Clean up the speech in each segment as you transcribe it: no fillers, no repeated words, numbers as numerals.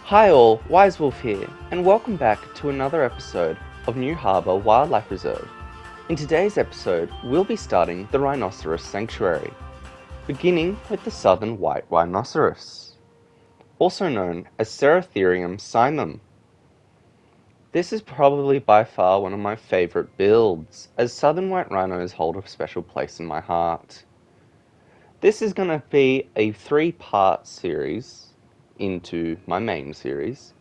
Hi all, Wise Wolf here, and welcome back to another episode of New Harbour Wildlife Reserve. In today's episode, we'll be starting the Rhinoceros Sanctuary, beginning with the Southern White Rhinoceros, also known as Ceratherium cymum. This is probably by far one of my favourite builds, as Southern White Rhinos hold a special place in my heart. This is going to be a 3-part series into my main series.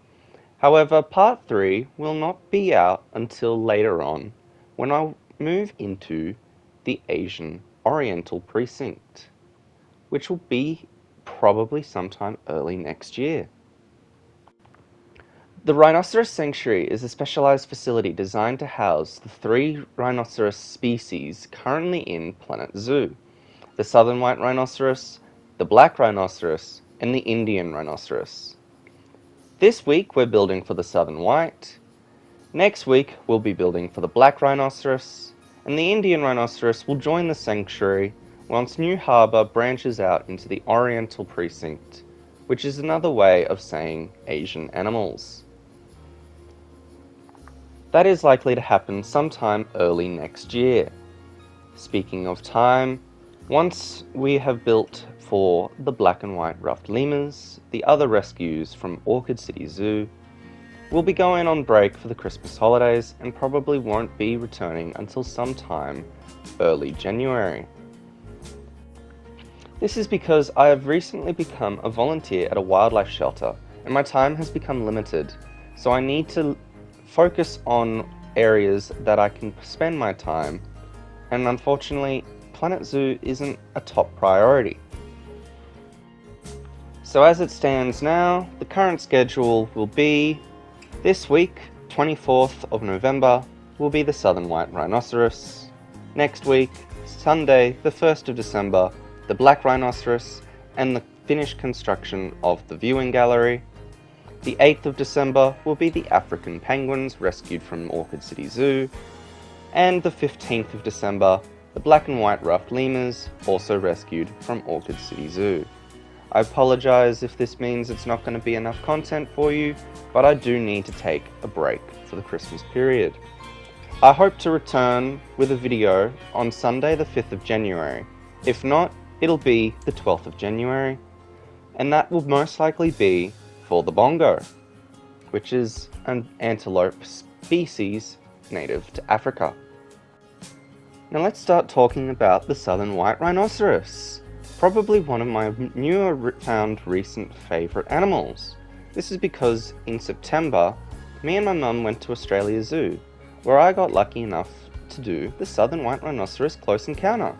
However, part 3 will not be out until later on, when I'll move into the Asian Oriental Precinct, which will be probably sometime early next year. The Rhinoceros Sanctuary is a specialized facility designed to house the 3 rhinoceros species currently in Planet Zoo: the Southern White Rhinoceros, the Black Rhinoceros, and the Indian Rhinoceros. This week we're building for the Southern White. Next week we'll be building for the Black Rhinoceros, and the Indian Rhinoceros will join the sanctuary once New Harbour branches out into the Oriental Precinct, which is another way of saying Asian animals. That is likely to happen sometime early next year. Speaking of time, once we have built for the black and white ruffed lemurs, the other rescues from Orchid City Zoo, we'll be going on break for the Christmas holidays and probably won't be returning until sometime early January. This is because I have recently become a volunteer at a wildlife shelter and my time has become limited, so I need to focus on areas that I can spend my time, and unfortunately Planet Zoo isn't a top priority. So as it stands now, the current schedule will be this week, 24th of November, will be the Southern White Rhinoceros. Next week, Sunday, the 1st of December, the Black Rhinoceros and the finished construction of the viewing gallery. The 8th of December will be the African penguins rescued from Orchid City Zoo. And the 15th of December, the black and white ruffed lemurs, also rescued from Orchid City Zoo. I apologise if this means it's not going to be enough content for you, but I do need to take a break for the Christmas period. I hope to return with a video on Sunday the 5th of January. If not, it'll be the 12th of January, and that will most likely be for the bongo, which is an antelope species native to Africa. Now let's start talking about the Southern White Rhinoceros, probably one of my newer found recent favourite animals. This is because in September, me and my mum went to Australia Zoo, where I got lucky enough to do the Southern White Rhinoceros close encounter,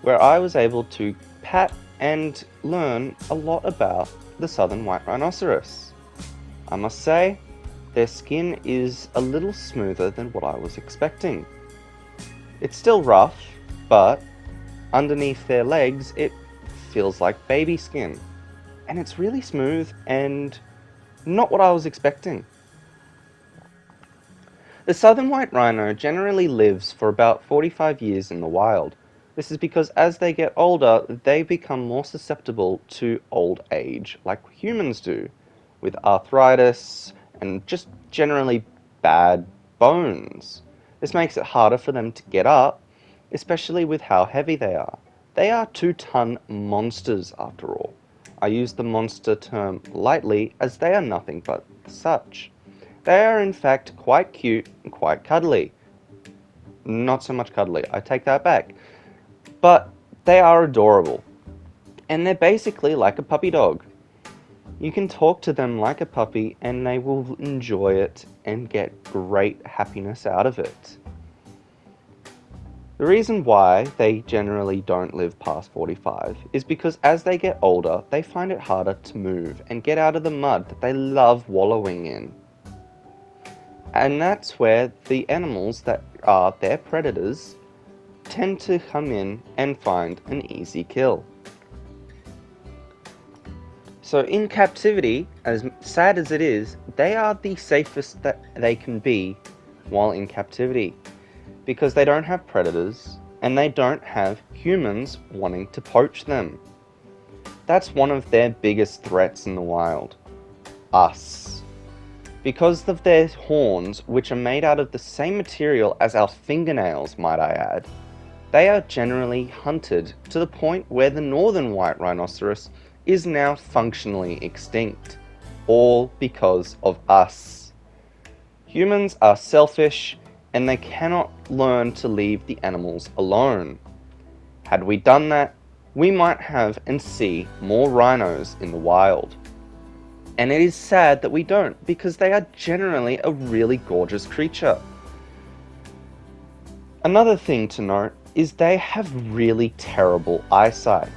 where I was able to pat and learn a lot about the Southern White Rhinoceros. I must say, their skin is a little smoother than what I was expecting. It's still rough, but underneath their legs it feels like baby skin. And it's really smooth and not what I was expecting. The Southern White Rhino generally lives for about 45 years in the wild. This is because as they get older, they become more susceptible to old age, like humans do, with arthritis and just generally bad bones. This makes it harder for them to get up, especially with how heavy they are. They are 2-ton monsters after all. I use the monster term lightly as they are nothing but such. They are in fact quite cute and quite cuddly. Not so much cuddly, I take that back. But they are adorable. And they're basically like a puppy dog. You can talk to them like a puppy and they will enjoy it and get great happiness out of it. The reason why they generally don't live past 45 is because as they get older, they find it harder to move and get out of the mud that they love wallowing in. And that's where the animals that are their predators tend to come in and find an easy kill. So in captivity, as sad as it is, they are the safest that they can be while in captivity, because they don't have predators and they don't have humans wanting to poach them. That's one of their biggest threats in the wild. Us. Because of their horns, which are made out of the same material as our fingernails, might I add, they are generally hunted to the point where the northern white rhinoceros is now functionally extinct, all because of us. Humans are selfish and they cannot learn to leave the animals alone. Had we done that, we might have and see more rhinos in the wild. And it is sad that we don't, because they are generally a really gorgeous creature. Another thing to note is they have really terrible eyesight.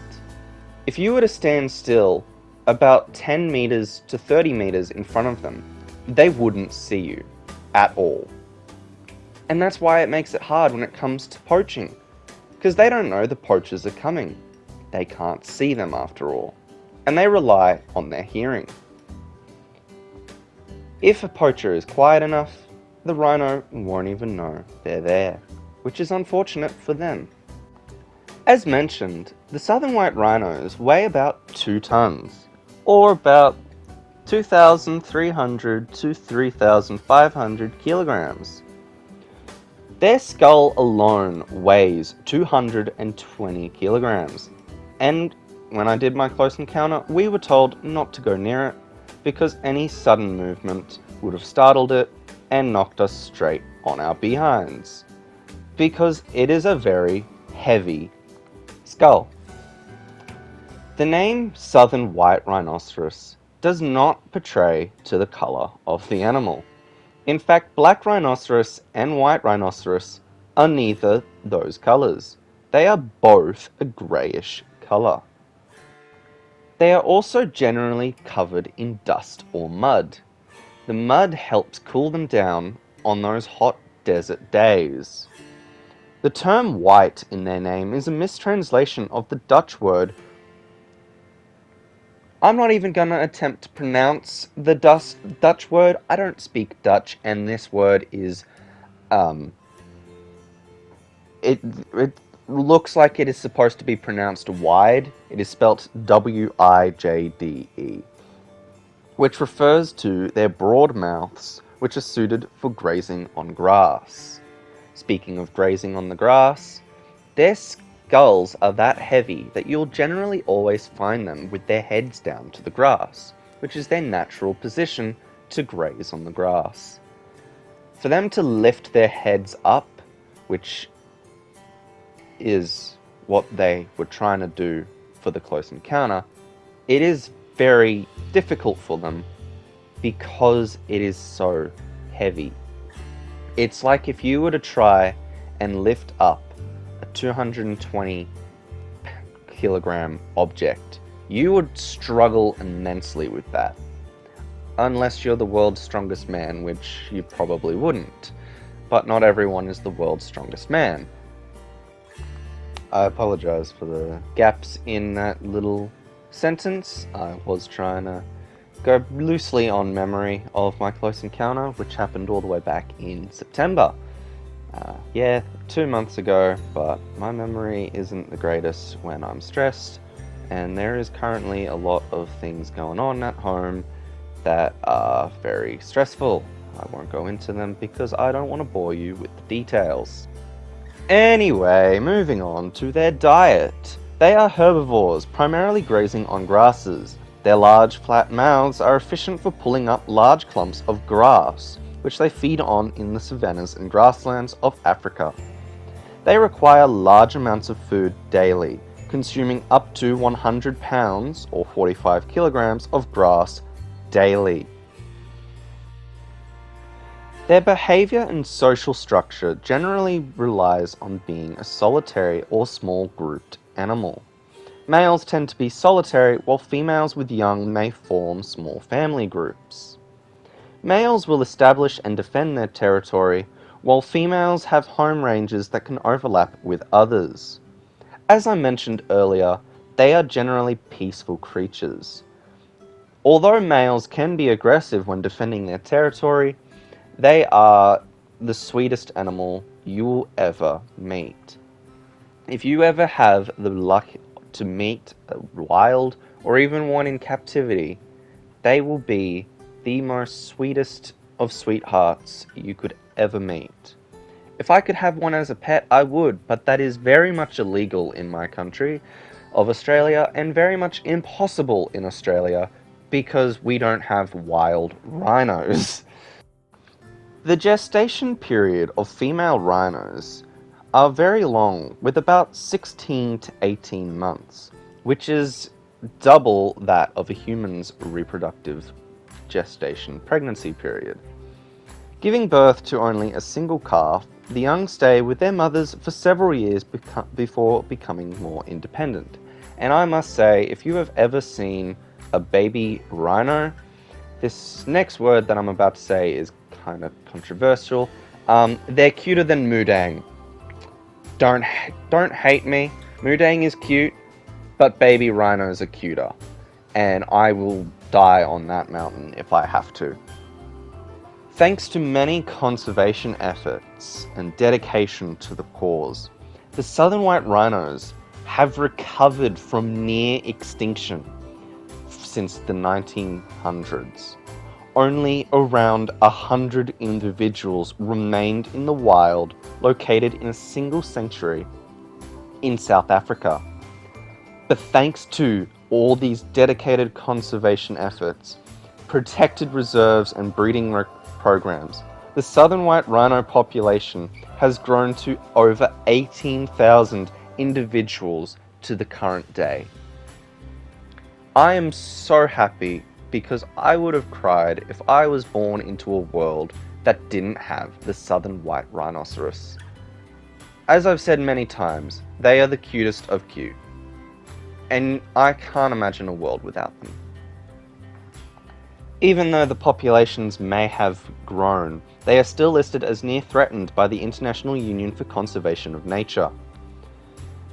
If you were to stand still about 10 meters to 30 meters in front of them, they wouldn't see you at all. And that's why it makes it hard when it comes to poaching, because they don't know the poachers are coming. They can't see them after all, and they rely on their hearing. If a poacher is quiet enough, the rhino won't even know they're there, which is unfortunate for them. As mentioned, the Southern White Rhinos weigh about 2 tons, or about 2,300 to 3,500 kilograms. Their skull alone weighs 220 kilograms, and when I did my close encounter, we were told not to go near it, because any sudden movement would have startled it and knocked us straight on our behinds, because it is a very heavy skull. The name Southern White Rhinoceros does not portray to the colour of the animal. In fact, Black Rhinoceros and White Rhinoceros are neither those colours. They are both a greyish colour. They are also generally covered in dust or mud. The mud helps cool them down on those hot desert days. The term white in their name is a mistranslation of the Dutch word. I'm not even going to attempt to pronounce the Dutch word. I don't speak Dutch, and this word is, it looks like it is supposed to be pronounced wide. It is spelt W-I-J-D-E, which refers to their broad mouths, which are suited for grazing on grass. Speaking of grazing on the grass, their skulls are that heavy that you'll generally always find them with their heads down to the grass, which is their natural position to graze on the grass. For them to lift their heads up, which is what they were trying to do for the close encounter, it is very difficult for them because it is so heavy. It's like if you were to try and lift up a 220 kilogram object, you would struggle immensely with that. Unless you're the world's strongest man, which you probably wouldn't. But not everyone is the world's strongest man. I apologize for the gaps in that little sentence. I was trying to go loosely on memory of my close encounter, which happened all the way back in September. 2 months ago, but my memory isn't the greatest when I'm stressed, and there is currently a lot of things going on at home that are very stressful. I won't go into them because I don't want to bore you with the details. Anyway, moving on to their diet. They are herbivores, primarily grazing on grasses. Their large, flat mouths are efficient for pulling up large clumps of grass, which they feed on in the savannas and grasslands of Africa. They require large amounts of food daily, consuming up to 100 pounds or 45 kilograms of grass daily. Their behavior and social structure generally relies on being a solitary or small grouped animal. Males tend to be solitary, while females with young may form small family groups. Males will establish and defend their territory, while females have home ranges that can overlap with others. As I mentioned earlier, they are generally peaceful creatures. Although males can be aggressive when defending their territory, they are the sweetest animal you will ever meet. If you ever have the luck to meet a wild or even one in captivity, they will be the most sweetest of sweethearts you could ever meet. If I could have one as a pet, I would, but that is very much illegal in my country of Australia and very much impossible in Australia because we don't have wild rhinos. The gestation period of female rhinos are very long, with about 16 to 18 months, which is double that of a human's reproductive gestation pregnancy period. Giving birth to only a single calf, the young stay with their mothers for several years before becoming more independent. And I must say, if you have ever seen a baby rhino, this next word that I'm about to say is kind of controversial. They're cuter than Mudang. Don't hate me. Mudang is cute, but baby rhinos are cuter. And I will die on that mountain if I have to. Thanks to many conservation efforts and dedication to the cause, the Southern White Rhinos have recovered from near extinction since the 1900s. Only around 100 individuals remained in the wild, located in a single sanctuary in South Africa. But thanks to all these dedicated conservation efforts, protected reserves and breeding programs, the Southern White Rhino population has grown to over 18,000 individuals to the current day. I am so happy because I would have cried if I was born into a world that didn't have the Southern White Rhinoceros. As I've said many times, they are the cutest of cute, and I can't imagine a world without them. Even though the populations may have grown, they are still listed as near threatened by the International Union for Conservation of Nature,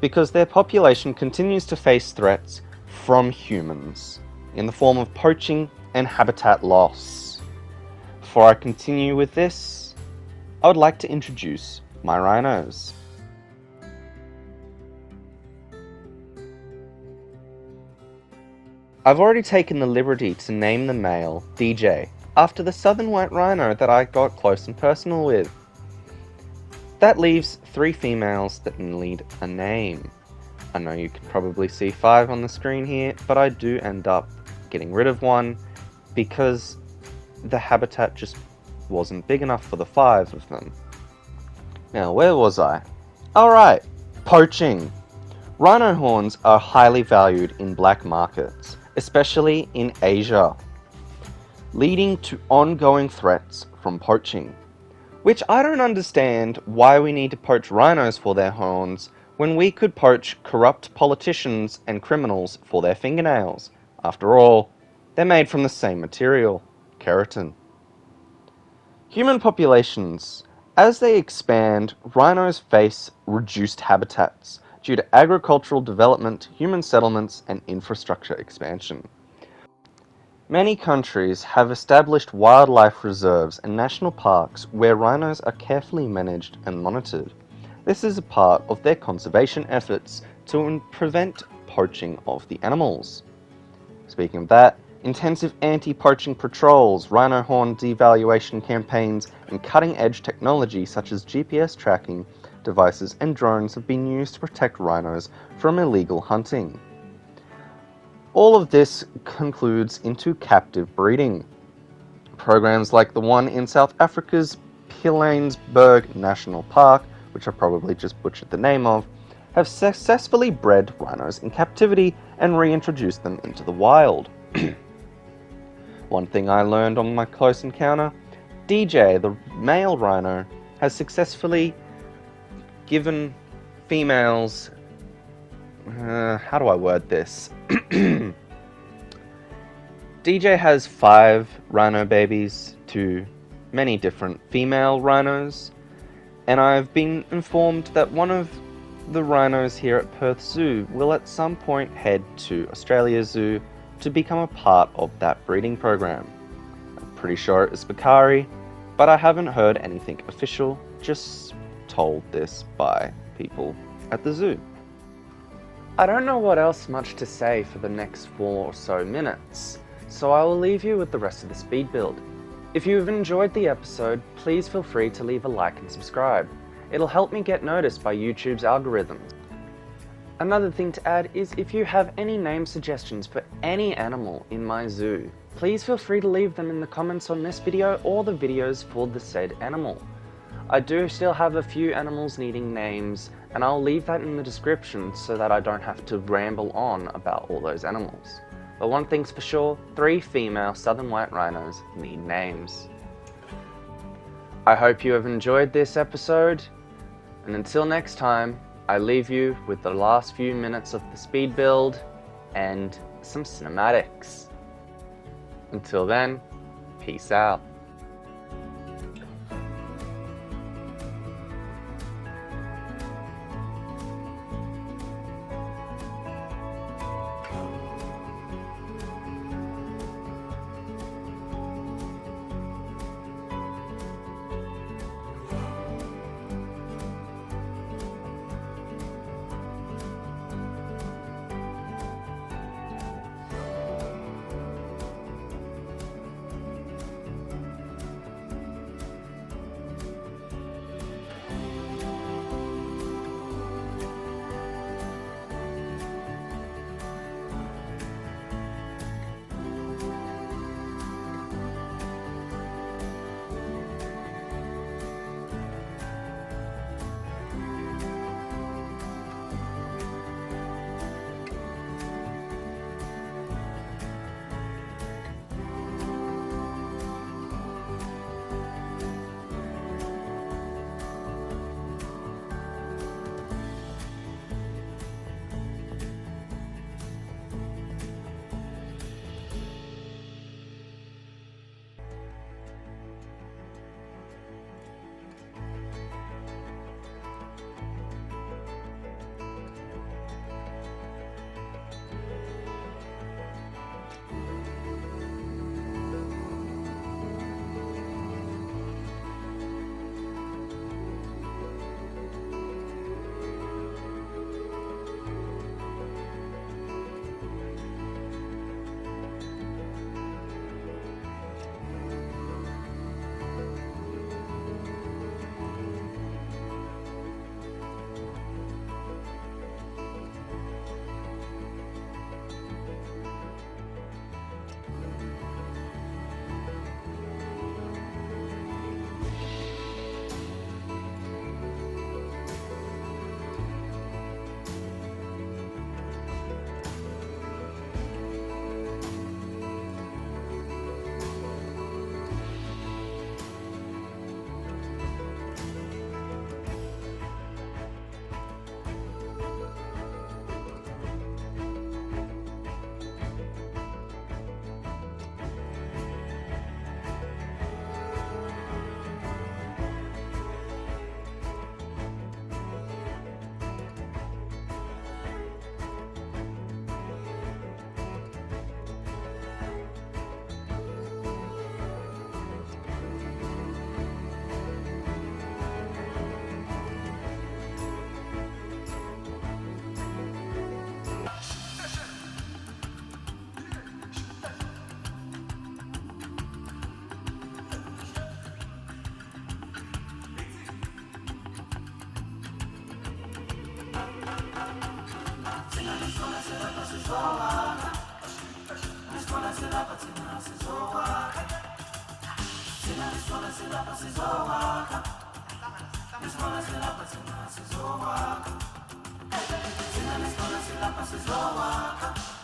because their population continues to face threats from humans in the form of poaching and habitat loss. Before I continue with this, I would like to introduce my rhinos. I've already taken the liberty to name the male DJ after the Southern White Rhino that I got close and personal with. That leaves 3 females that need a name. I know you can probably see 5 on the screen here, but I do end up getting rid of one because the habitat just wasn't big enough for the 5 of them. Now, where was I? Alright, poaching. Rhino horns are highly valued in black markets, especially in Asia, leading to ongoing threats from poaching. Which I don't understand why we need to poach rhinos for their horns when we could poach corrupt politicians and criminals for their fingernails. After all, they're made from the same material, keratin. Human populations, as they expand, rhinos face reduced habitats due to agricultural development, human settlements, and infrastructure expansion. Many countries have established wildlife reserves and national parks where rhinos are carefully managed and monitored. This is a part of their conservation efforts to prevent poaching of the animals. Speaking of that, intensive anti-poaching patrols, rhino horn devaluation campaigns, and cutting-edge technology such as GPS tracking devices and drones have been used to protect rhinos from illegal hunting. All of this concludes into captive breeding. Programs like the one in South Africa's Pilanesberg National Park, which I probably just butchered the name of, have successfully bred rhinos in captivity and reintroduced them into the wild. One thing I learned on my close encounter, DJ, the male rhino, has successfully given females, how do I word this? DJ has 5 rhino babies to many different female rhinos, and I've been informed that one of the rhinos here at Perth Zoo will at some point head to Australia Zoo to become a part of that breeding program. I'm pretty sure it was Bakari, but I haven't heard anything official, just told this by people at the zoo. I don't know what else much to say for the next 4 or so minutes, so I will leave you with the rest of the speed build. If you have enjoyed the episode, please feel free to leave a like and subscribe. It'll help me get noticed by YouTube's algorithms. Another thing to add is if you have any name suggestions for any animal in my zoo, please feel free to leave them in the comments on this video or the videos for the said animal. I do still have a few animals needing names, and I'll leave that in the description so that I don't have to ramble on about all those animals. But one thing's for sure, 3 female Southern White Rhinos need names. I hope you have enjoyed this episode, and until next time, I leave you with the last few minutes of the speed build and some cinematics. Until then, peace out. Sizowaka